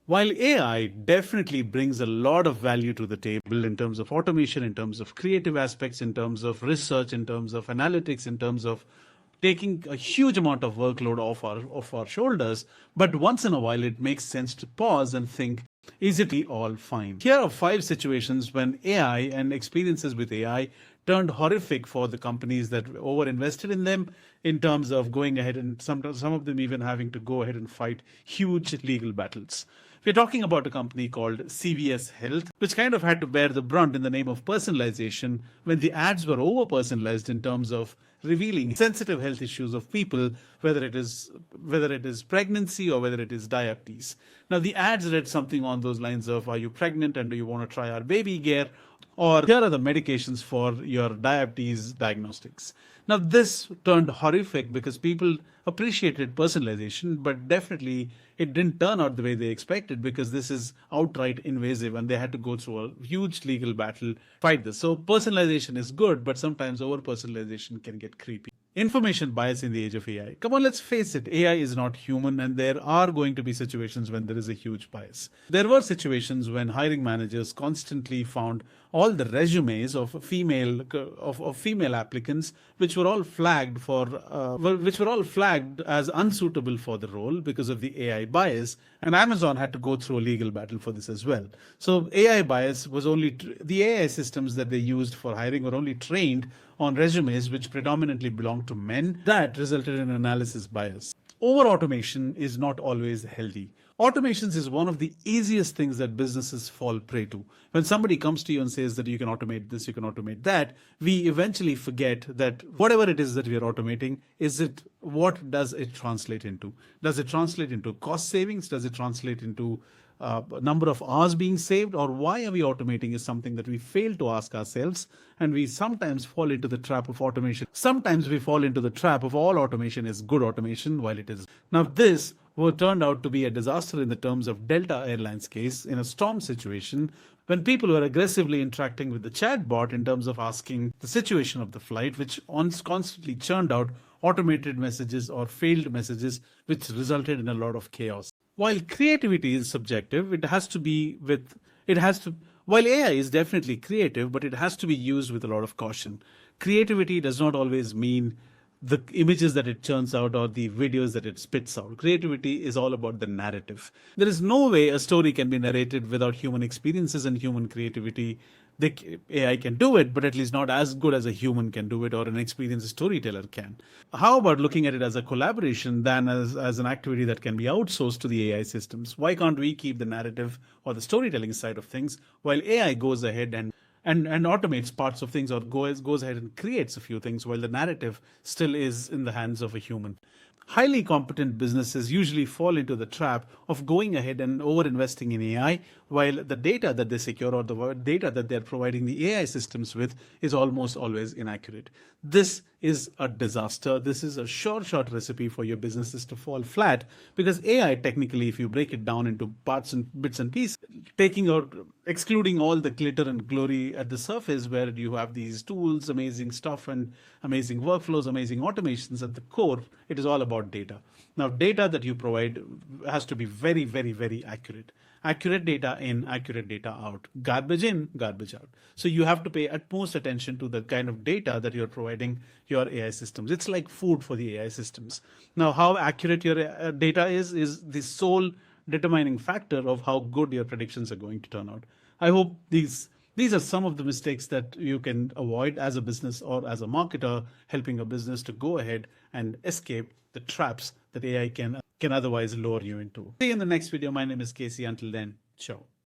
While AI definitely brings a lot of value to the table in terms of automation, in terms of creative aspects, in terms of research, in terms of analytics, in terms of taking a huge amount of workload off our shoulders, but once in a while it makes sense to pause and think, is it really all fine? Here are 5 situations when AI and experiences with AI turned horrific for the companies that over invested in them in terms of going ahead and some of them even having to go ahead and fight huge legal battles. We're talking about a company called CVS Health, which kind of had to bear the brunt in the name of personalization when the ads were over personalized in terms of revealing sensitive health issues of people, whether it is pregnancy or whether it is diabetes. Now the ads read something on those lines of, are you pregnant and do you want to try our baby gear? Or here are the medications for your diabetes diagnostics. Now, this turned horrific because people appreciated personalization, but definitely it didn't turn out the way they expected because this is outright invasive and they had to go through a huge legal battle to fight this. So, personalization is good, but sometimes over personalization can get creepy. Information bias in the age of AI. Come on, let's face it, AI is not human, and there are going to be situations when there is a huge bias. There were situations when hiring managers constantly found all the resumes of female applicants, which were all flagged as unsuitable for the role because of the AI bias, and Amazon had to go through a legal battle for this as well. So AI bias was the AI systems that they used for hiring were only trained on resumes which predominantly belonged to men. That resulted in analysis bias. Over automation is not always healthy. Automations is one of the easiest things that businesses fall prey to. When somebody comes to you and says that you can automate this, you can automate that, we eventually forget that whatever it is that we are automating, what does it translate into? Does it translate into cost savings? Does it translate into number of hours being saved, or why are we automating is something that we fail to ask ourselves, and we sometimes fall into the trap of automation. Sometimes we fall into the trap of all automation is good automation while it is. Now this turned out to be a disaster in the terms of Delta Airlines case in a storm situation when people were aggressively interacting with the chatbot in terms of asking the situation of the flight, which constantly churned out automated messages or failed messages, which resulted in a lot of chaos. While creativity is subjective, while AI is definitely creative, but it has to be used with a lot of caution. Creativity does not always mean the images that it churns out or the videos that it spits out. Creativity is all about the narrative. There is no way a story can be narrated without human experiences and human creativity. The AI can do it, but at least not as good as a human can do it or an experienced storyteller can. How about looking at it as a collaboration than as an activity that can be outsourced to the AI systems? Why can't we keep the narrative or the storytelling side of things while AI goes ahead and automates parts of things or goes ahead and creates a few things while the narrative still is in the hands of a human? Highly competent businesses usually fall into the trap of going ahead and over investing in AI, while the data that they secure or the data that they're providing the AI systems with is almost always inaccurate. This is a disaster. This is a short recipe for your businesses to fall flat because AI, technically, if you break it down into parts and bits and pieces, excluding all the glitter and glory at the surface where you have these tools, amazing stuff and amazing workflows, amazing automations at the core, it is all about data. Now, data that you provide has to be very, very, very accurate. Accurate data in, accurate data out. Garbage in, garbage out. So you have to pay utmost attention to the kind of data that you're providing your AI systems. It's like food for the AI systems. Now, how accurate your data is the sole determining factor of how good your predictions are going to turn out. I hope these are some of the mistakes that you can avoid as a business or as a marketer, helping a business to go ahead and escape the traps that AI can otherwise lure you into. See you in the next video. My name is Casey. Until then, ciao.